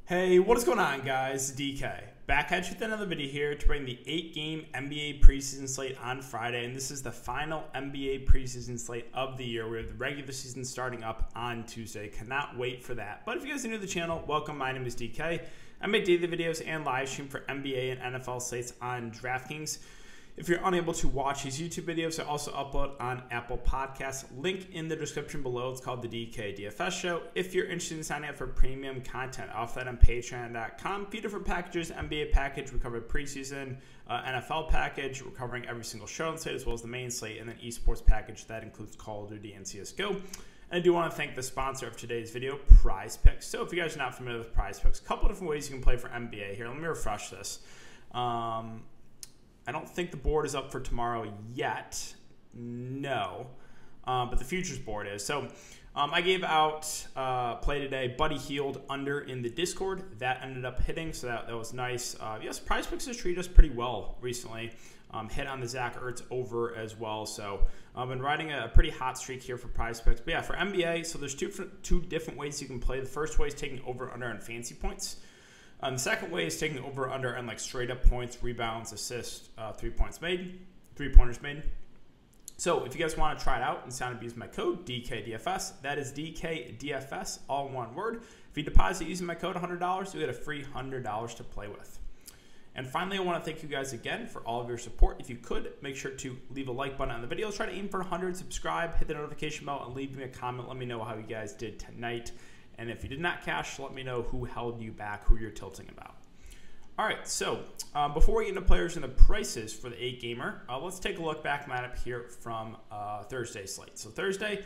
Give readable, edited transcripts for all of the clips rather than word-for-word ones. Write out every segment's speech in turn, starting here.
Hey, what is going on, guys? DK. Back at you with another video here to bring the 8-game NBA preseason slate on Friday, and this is the final NBA preseason slate of the year. We have the regular season starting up on Tuesday. Cannot wait for that. But if you guys are new to the channel, welcome. My name is DK. I make daily videos and live stream for NBA and NFL slates on Draftkings. If you're unable to watch these YouTube videos, I also upload on Apple Podcasts. Link in the description below. It's called the DKDFS Show. If you're interested in signing up for premium content, off that on patreon.com. Few different packages: NBA package, we cover preseason, NFL package, we're covering every single show and slate as well as the main slate, and then esports package that includes Call of Duty and CSGO. And I do want to thank the sponsor of today's video, PrizePicks. So if you guys are not familiar with PrizePicks, a couple different ways you can play for NBA here. Let me refresh this. I don't think the board is up for tomorrow yet. No. But the futures board is. So I gave out play today, Buddy Hield under in the Discord. That ended up hitting, so that was nice. Yes, PrizePicks has treated us pretty well recently. Hit on the Zach Ertz over as well. So I've been riding a pretty hot streak here for PrizePicks. But yeah, for NBA, so there's two different ways you can play. The first way is taking over under on fancy points. The second way is taking over under and like straight up points, rebounds, assists, 3 pointers made. So if you guys want to try it out and sign up using my code DKDFS, that is DKDFS, all one word. If you deposit using my code $100, you get a free $100 to play with. And finally, I want to thank you guys again for all of your support. If you could, make sure to leave a like button on the video. Let's try to aim for 100, subscribe, hit the notification bell, and leave me a comment. Let me know how you guys did tonight. And if you did not cash, let me know who held you back, who you're tilting about. All right, so before we get into players and the prices for the 8-gamer, let's take a look back lineup here from Thursday's slate. So Thursday,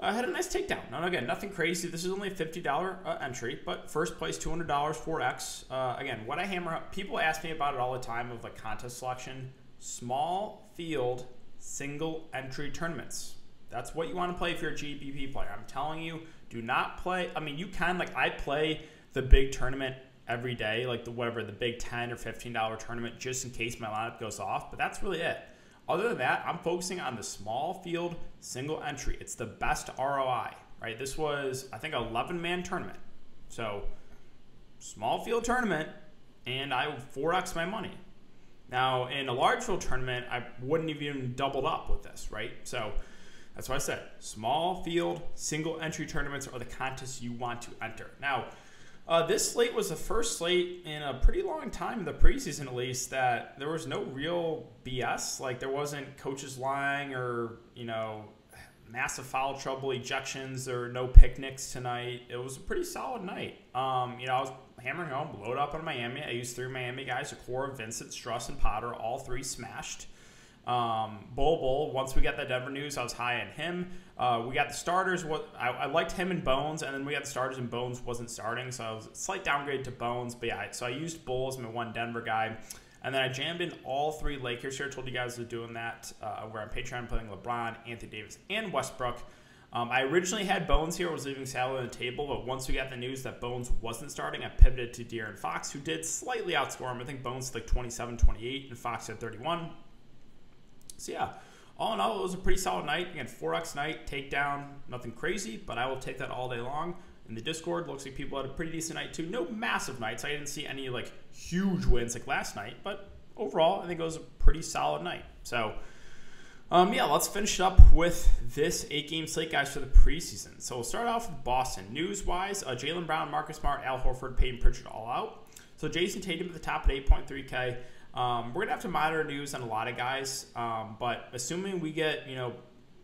I had a nice takedown. Now, again, nothing crazy. This is only a $50 entry, but first place, $200, 4X. Again, what I hammer up, people ask me about it all the time of like contest selection. Small field, single entry tournaments. That's what you want to play if you're a GPP player. I'm telling you, do not play. I mean, you can, like, I play the big tournament every day, like the big $10 or $15 tournament, just in case my lineup goes off. But that's really it. Other than that, I'm focusing on the small field single entry. It's the best ROI, right? This was, I think, an 11-man tournament. So, small field tournament, and I 4X my money. Now, in a large field tournament, I wouldn't have even doubled up with this, right? So, that's why I said small field, single entry tournaments are the contests you want to enter. Now, this slate was the first slate in a pretty long time, in the preseason at least, that there was no real BS. Like, there wasn't coaches lying or, you know, massive foul trouble, ejections, or no picnics tonight. It was a pretty solid night. You know, I was hammering home, load up on Miami. I used 3 Miami guys, Okoro, Vincent, Struss, and Potter. All 3 smashed. Bull, once we got the Denver news, I was high on him. We got the starters. I liked him and Bones, and then we got the starters and Bones wasn't starting, so I was a slight downgrade to Bones. But yeah, so I used Bull as my one Denver guy, and then I jammed in all 3 Lakers here. I told you guys I was doing that. We're on Patreon playing LeBron, Anthony Davis, and Westbrook. I originally had Bones here. I was leaving Sally on the table, but once we got the news that Bones wasn't starting, I pivoted to De'Aaron Fox, who did slightly outscore him. I think Bones had like 27, 28, and Fox had 31. So yeah, all in all, it was a pretty solid night. Again, 4X night, takedown, nothing crazy, but I will take that all day long. In the Discord, looks like people had a pretty decent night too. No massive nights. I didn't see any like huge wins like last night, but overall, I think it was a pretty solid night. So yeah, let's finish it up with this 8-game slate, guys, for the preseason. So we'll start off with Boston. News-wise, Jaylen Brown, Marcus Smart, Al Horford, Peyton Pritchard all out. So Jason Tatum at the top at 8.3K. We're going to have to monitor news on a lot of guys, but assuming we get, you know,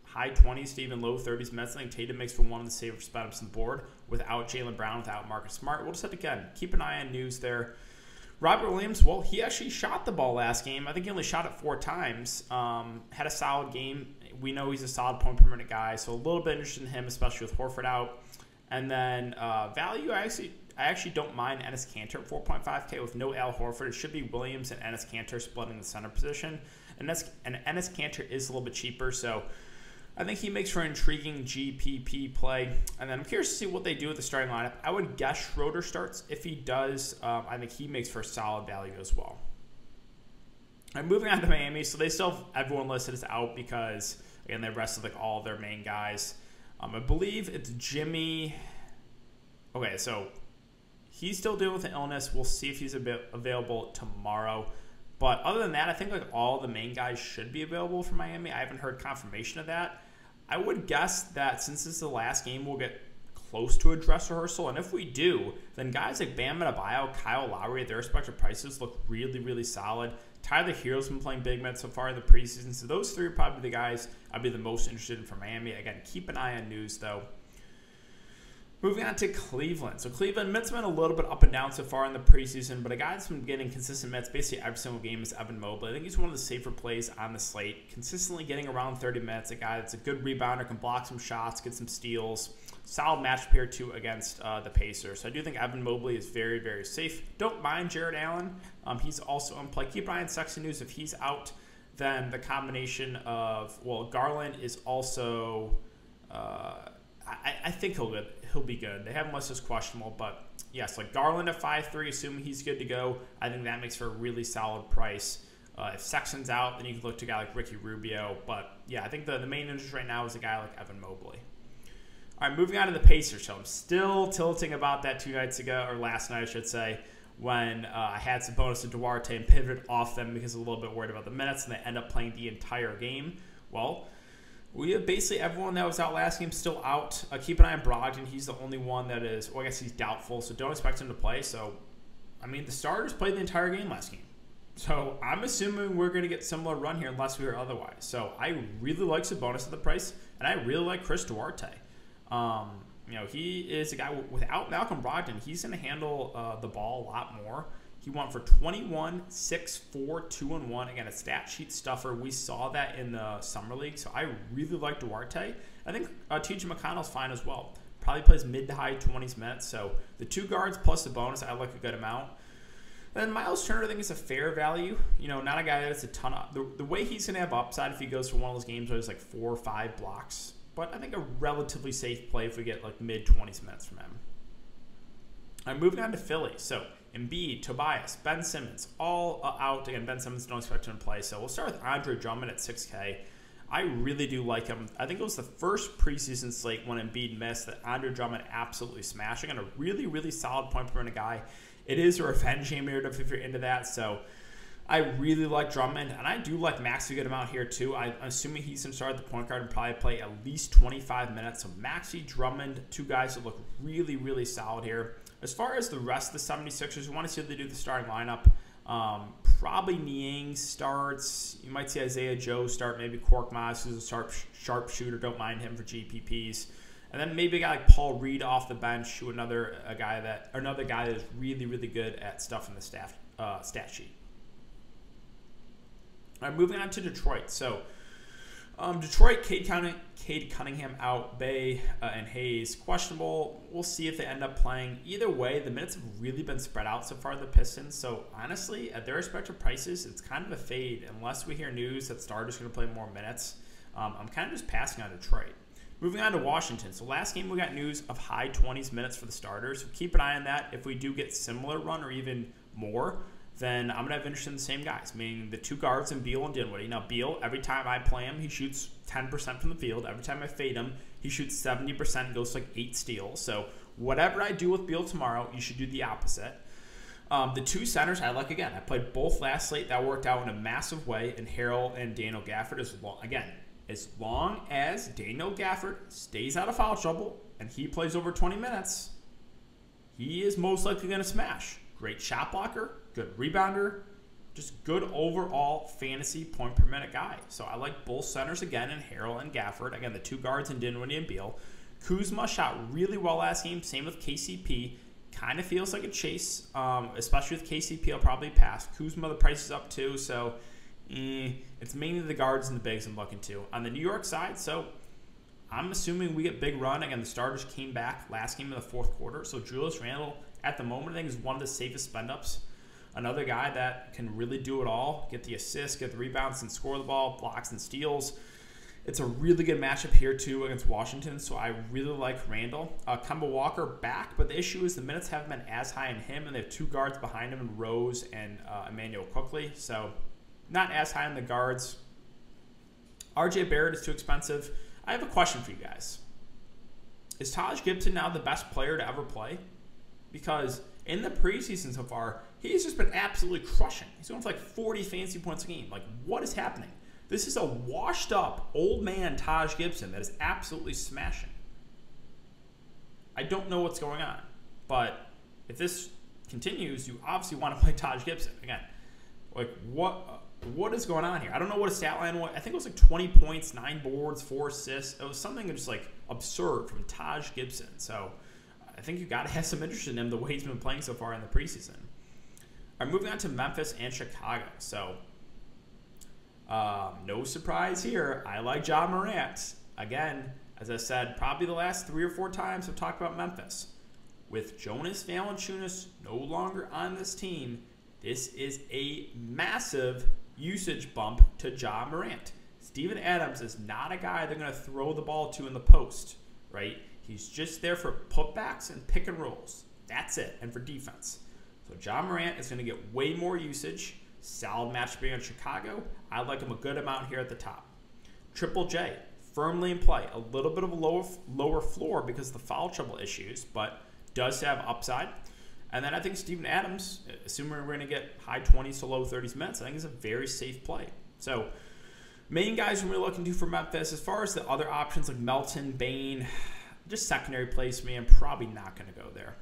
high 20s to even low 30s minutes, I think Tatum makes for one of the safer spot ups on the board without Jaylen Brown, without Marcus Smart. We'll just have to, again, keep an eye on news there. Robert Williams, well, he actually shot the ball last game. I think he only shot it 4 times. Had a solid game. We know he's a solid point per minute guy, so a little bit interested in him, especially with Horford out. And then value, I actually don't mind Enes Kanter at 4.5K with no Al Horford. It should be Williams and Enes Kanter splitting the center position. And Enes Kanter is a little bit cheaper, so I think he makes for an intriguing GPP play. And then I'm curious to see what they do with the starting lineup. I would guess Schroeder starts. If he does, I think he makes for solid value as well. And moving on to Miami, so they still have everyone listed as out because, again, they rested like all of their main guys. I believe it's Jimmy. Okay, so He's still dealing with an illness. We'll see if he's available tomorrow. But other than that, I think like all the main guys should be available for Miami. I haven't heard confirmation of that. I would guess that since this is the last game, we'll get close to a dress rehearsal. And if we do, then guys like Bam Adebayo, Kyle Lowry at their respective prices look really, really solid. Tyler Hero's been playing big minutes so far in the preseason. So those three are probably the guys I'd be the most interested in for Miami. Again, keep an eye on news, though. Moving on to Cleveland. So Cleveland, minutes been a little bit up and down so far in the preseason, but a guy that's been getting consistent minutes basically every single game is Evan Mobley. I think he's one of the safer plays on the slate, consistently getting around 30 minutes. A guy that's a good rebounder, can block some shots, get some steals. Solid matchup here, too, against the Pacers. So I do think Evan Mobley is very, very safe. Don't mind Jared Allen. He's also in play. Keep an eye on Sexton News. If he's out, then the combination of, well, Garland is also, I think he'll be good. They have him listed as questionable, but yes, like Garland at 5'3", assuming he's good to go, I think that makes for a really solid price. If Sexton's out, then you can look to a guy like Ricky Rubio. But yeah, I think the main interest right now is a guy like Evan Mobley. All right, moving on to the Pacers. So I'm still tilting about that 2 nights ago, or last night I should say, when I had Sabonis and Duarte and pivoted off them because I was a little bit worried about the minutes, and they end up playing the entire game. Well, we have basically everyone that was out last game still out. Keep an eye on Brogdon. He's the only one that is, well, I guess he's doubtful, so don't expect him to play. So, I mean, the starters played the entire game last game. So I'm assuming we're going to get similar run here unless we are otherwise. So I really like Sabonis at the price, and I really like Chris Duarte. He is a guy without Malcolm Brogdon. He's going to handle the ball a lot more. He went for 21, 6, 4, 2, and 1. Again, a stat sheet stuffer. We saw that in the Summer League, so I really like Duarte. I think TJ McConnell's fine as well. Probably plays mid to high 20s minutes. So the 2 guards plus the bonus, I like a good amount. And then Miles Turner, I think, is a fair value. Not a guy that's a ton of... The way he's going to have upside if he goes for one of those games where there's like 4 or 5 blocks. But I think a relatively safe play if we get like mid-20s minutes from him. All right, moving on to Philly. So Embiid, Tobias, Ben Simmons, all out. Again, Ben Simmons, don't expect him to play. So we'll start with Andre Drummond at 6K. I really do like him. I think it was the first preseason slate when Embiid missed that Andre Drummond absolutely smashed. Again, a really, really solid point per minute guy. It is a revenge game here if you're into that. So I really like Drummond, and I do like Maxey a good amount here too. I'm assuming he's going to start at the point guard and probably play at least 25 minutes. So Maxey, Drummond, 2 guys that look really, really solid here. As far as the rest of the 76ers, we want to see what they do the starting lineup. Probably Niang starts. You might see Isaiah Joe start. Maybe Korkmaz, who's a sharpshooter. Don't mind him for GPPs. And then maybe a guy like Paul Reed off the bench, who another guy that is really, really good at stuff in the stat sheet. All right, moving on to Detroit. So Detroit, Cade Cunningham out, Bay and Hayes questionable. We'll see if they end up playing. Either way, the minutes have really been spread out so far, the Pistons. So honestly, at their respective prices, it's kind of a fade unless we hear news that starters are going to play more minutes. I'm kind of just passing on Detroit. Moving on to Washington. So last game we got news of high 20s minutes for the starters. So keep an eye on that. If we do get similar run or even more, then I'm going to have interest in the same guys, meaning the 2 guards in Beal and Dinwiddie. Now, Beal, every time I play him, he shoots 10% from the field. Every time I fade him, he shoots 70% and goes to like 8 steals. So whatever I do with Beal tomorrow, you should do the opposite. The 2 centers I like again. I played both last slate. That worked out in a massive way in Harrell and Daniel Gafford. As long as Daniel Gafford stays out of foul trouble and he plays over 20 minutes, he is most likely going to smash. Great shot blocker, good rebounder, just good overall fantasy point per minute guy. So I like both centers again in Harrell and Gafford. Again, the 2 guards in Dinwiddie and Beal. Kuzma shot really well last game. Same with KCP. Kind of feels like a chase, especially with KCP. I'll probably pass. Kuzma, the price is up too, so it's mainly the guards and the bigs I'm looking to. On the New York side, so I'm assuming we get big run. Again, the starters came back last game in the 4th quarter. So Julius Randle, at the moment, I think is one of the safest spend-ups. Another guy that can really do it all. Get the assists, get the rebounds, and score the ball, blocks and steals. It's a really good matchup here, too, against Washington. So I really like Randle. Kemba Walker back, but the issue is the minutes haven't been as high in him, and they have 2 guards behind him in Rose and Emmanuel Quickley. So not as high on the guards. RJ Barrett is too expensive. I have a question for you guys. Is Taj Gibson now the best player to ever play? Because in the preseason so far, he's just been absolutely crushing. He's going for like 40 fantasy points a game. Like, what is happening? This is a washed-up old man Taj Gibson that is absolutely smashing. I don't know what's going on, but if this continues, you obviously want to play Taj Gibson. Again, like, what is going on here? I don't know what his stat line was. I think it was like 20 points, 9 boards, 4 assists. It was something just like absurd from Taj Gibson. So I think you got to have some interest in him the way he's been playing so far in the preseason. All right, moving on to Memphis and Chicago. So no surprise here. I like Ja Morant. Again, as I said, probably the last 3 or 4 times I've talked about Memphis. With Jonas Valanciunas no longer on this team, this is a massive usage bump to Ja Morant. Steven Adams is not a guy they're going to throw the ball to in the post, right? He's just there for putbacks and pick and rolls. That's it, and for defense. So Ja Morant is going to get way more usage. Solid matchup against Chicago. I like him a good amount here at the top. Triple J, firmly in play. A little bit of a lower floor because of the foul trouble issues, but does have upside. And then I think Steven Adams, assuming we're going to get high 20s to low 30s minutes, I think is a very safe play. So main guys we're looking to for Memphis. As far as the other options like Melton, Bane, just secondary plays for me, I'm probably not going to go there.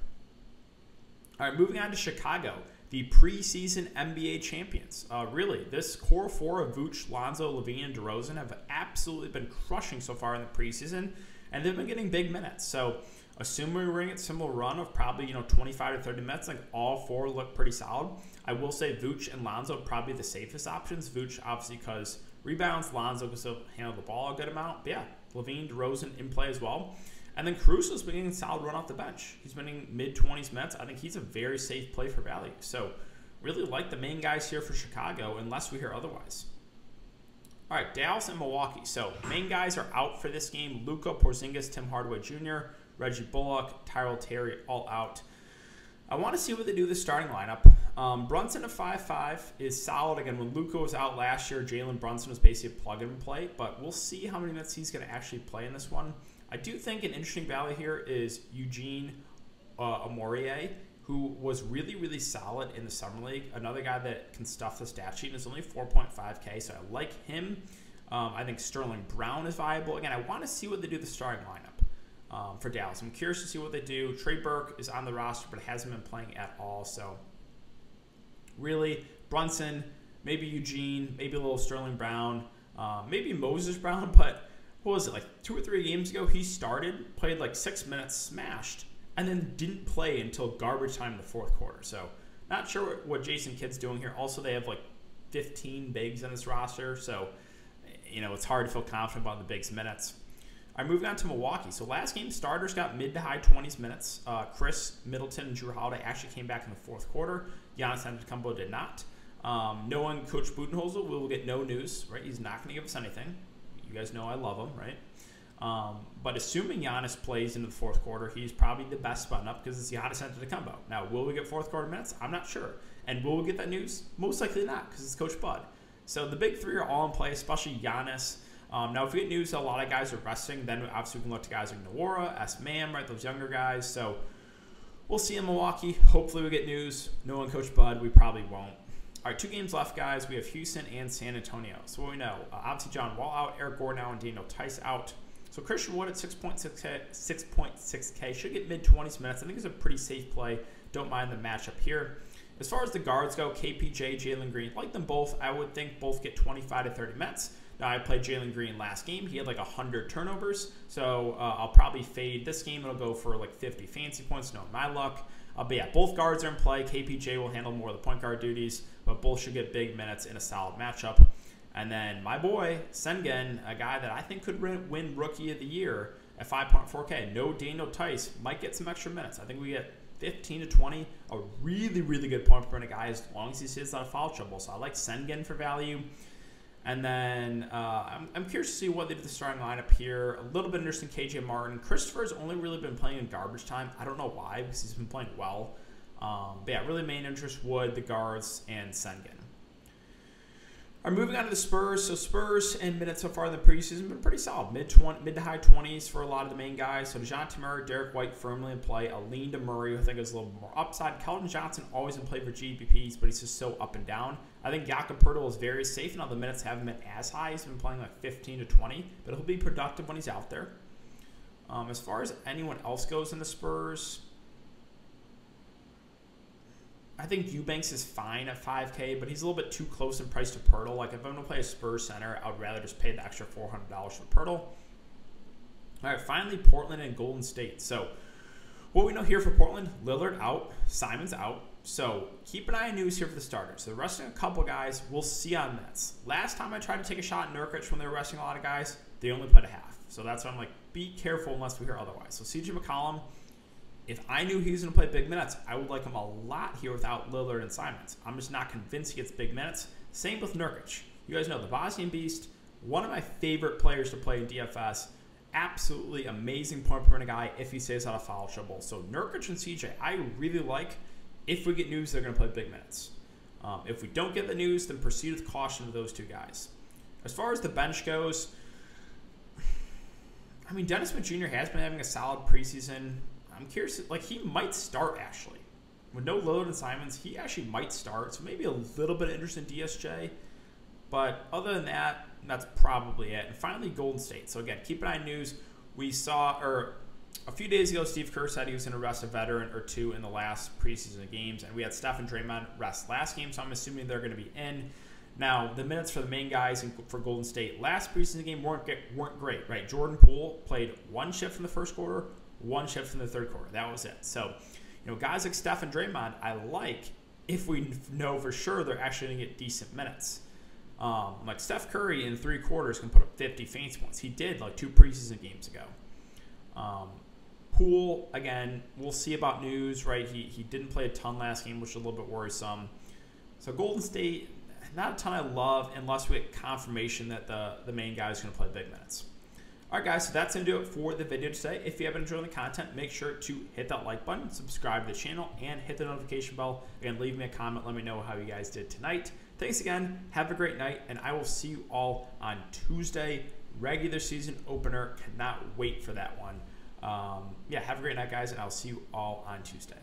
All right, moving on to Chicago, the preseason NBA champions. Really, this core 4 of Vooch, Lonzo, LaVine, and DeRozan have absolutely been crushing so far in the preseason, and they've been getting big minutes. So assuming we're going to get a similar run of probably 25 to 30 minutes, like all 4 look pretty solid. I will say Vooch and Lonzo probably the safest options. Vooch obviously because rebounds, Lonzo can still handle the ball a good amount. But yeah, LaVine, DeRozan in play as well. And then Caruso's been getting a solid run off the bench. He's been in mid-20s minutes. I think he's a very safe play for value. So really like the main guys here for Chicago unless we hear otherwise. All right, Dallas and Milwaukee. So main guys are out for this game. Luka, Porzingis, Tim Hardaway Jr., Reggie Bullock, Tyrell Terry, all out. I want to see what they do with the starting lineup. Brunson at 5'5" is solid. Again, when Luka was out last year, Jalen Brunson was basically a plug-and-play, but we'll see how many minutes he's going to actually play in this one. I do think an interesting value here is Eugene Amorie, who was really, really solid in the Summer League. Another guy that can stuff the stat sheet and is only 4.5K, so I like him. I think Sterling Brown is viable. Again, I want to see what they do with the starting lineup for Dallas. I'm curious to see what they do. Trey Burke is on the roster, but hasn't been playing at all. So really, Brunson, maybe Eugene, maybe a little Sterling Brown, maybe Moses Brown, but what was it, like 2 or 3 games ago, he started, played like 6 minutes, smashed, and then didn't play until garbage time in the 4th quarter. So not sure what Jason Kidd's doing here. Also, they have like 15 bigs on this roster, so it's hard to feel confident about the bigs minutes. All right, moving on to Milwaukee. So last game, starters got mid to high 20s minutes. Chris Middleton and Jrue Holiday actually came back in the 4th quarter. Giannis Antetokounmpo did not. Knowing Coach Budenholzer, we will get no news, right? He's not going to give us anything. You guys know I love him, right? But assuming Giannis plays into the 4th quarter, he's probably the best spot up because it's Giannis Antetokounmpo. Now, will we get 4th quarter minutes? I'm not sure. And will we get that news? Most likely not because it's Coach Bud. So the big 3 are all in play, especially Giannis. Now, if we get news that a lot of guys are resting, then obviously we can look to guys like Nwora, S-Man, right? Those younger guys. So we'll see in Milwaukee. Hopefully we get news. Knowing Coach Bud, we probably won't. All right, 2 games left, guys. We have Houston and San Antonio. So what we know, obviously John Wall out, Eric Gordon out, and Daniel Tice out. So Christian Wood at 6.6K should get mid-20s minutes. I think it's a pretty safe play. Don't mind the matchup here. As far as the guards go, KPJ, Jalen Green, like them both. I would think both get 25 to 30 minutes. Now, I played Jalen Green last game. He had like 100 turnovers. So I'll probably fade this game. It'll go for like 50 fancy points. No, my luck. But yeah, both guards are in play. KPJ will handle more of the point guard duties, but both should get big minutes in a solid matchup. And then my boy, Sengun, a guy that I think could win Rookie of the Year at 5.4K. No Daniel Tice, might get some extra minutes. I think we get 15 to 20, a really, really good point per minute guy as long as he stays out of foul trouble. So I like Sengun for value. And then I'm curious to see what they do with the starting lineup here. A little bit interesting, KJ Martin. Christopher's only really been playing in garbage time. I don't know why, because he's been playing well. But yeah, really main interest, Wood, the guards, and Sengun. All right, moving on to the Spurs. So Spurs in minutes so far in the preseason been pretty solid. Mid to high 20s for a lot of the main guys. So DeJounte Murray, Derek White firmly in play. A lean to Murray, who I think is a little more upside. Keldon Johnson always in play for GPPs, but he's just so up and down. I think Jakob Poeltl is very safe. Now the minutes haven't been as high. He's been playing like 15 to 20, but he'll be productive when he's out there. As far as anyone else goes in the Spurs, I think Eubanks is fine at 5K, but he's a little bit too close in price to Poeltl. Like, if I'm going to play a Spurs center, I would rather just pay the extra $400 for Poeltl. All right, finally, Portland and Golden State. So, what we know here for Portland, Lillard out, Simon's out. So, keep an eye on news here for the starters. So, they're resting a couple guys. We'll see on minutes. Last time I tried to take a shot at Nurkic when they were resting a lot of guys, they only played a half. So, that's why I'm like, be careful unless we hear otherwise. So, CJ McCollum, if I knew he was going to play big minutes, I would like him a lot here without Lillard and Simons. I'm just not convinced he gets big minutes. Same with Nurkic. You guys know the Bosnian Beast, one of my favorite players to play in DFS. Absolutely amazing point per minute guy if he stays out of foul trouble. So Nurkic and CJ, I really like. If we get news, they're going to play big minutes. If we don't get the news, then proceed with caution to those two guys. As far as the bench goes, I mean, Dennis Smith Jr. has been having a solid preseason. I'm curious, like, he might start, actually. With no Lillard and Simons, he actually might start. So maybe a little bit of interest in DSJ. But other than that, that's probably it. And finally, Golden State. So again, keep an eye on news. We saw, or a few days ago, Steve Kerr said he was going to rest a veteran or two in the last preseason games. And we had Steph and Draymond rest last game, so I'm assuming they're going to be in. Now, the minutes for the main guys for Golden State last preseason game weren't great, right? Jordan Poole played one shift in the first quarter, one shift in the third quarter. That was it. So, you know, guys like Steph and Draymond, I like if we know for sure they're actually going to get decent minutes. Like Steph Curry in 3 quarters can put up 50 fantasy points. He did like 2 preseason games ago. Poole, again, we'll see about news, right? He didn't play a ton last game, which is a little bit worrisome. So Golden State, not a ton I love unless we get confirmation that the main guy is going to play big minutes. All right, guys, so that's going to do it for the video today. If you have been enjoying the content, make sure to hit that like button, subscribe to the channel, and hit the notification bell. Again, leave me a comment. Let me know how you guys did tonight. Thanks again. Have a great night, and I will see you all on Tuesday. Regular season opener. Cannot wait for that one. Yeah, have a great night, guys, and I'll see you all on Tuesday.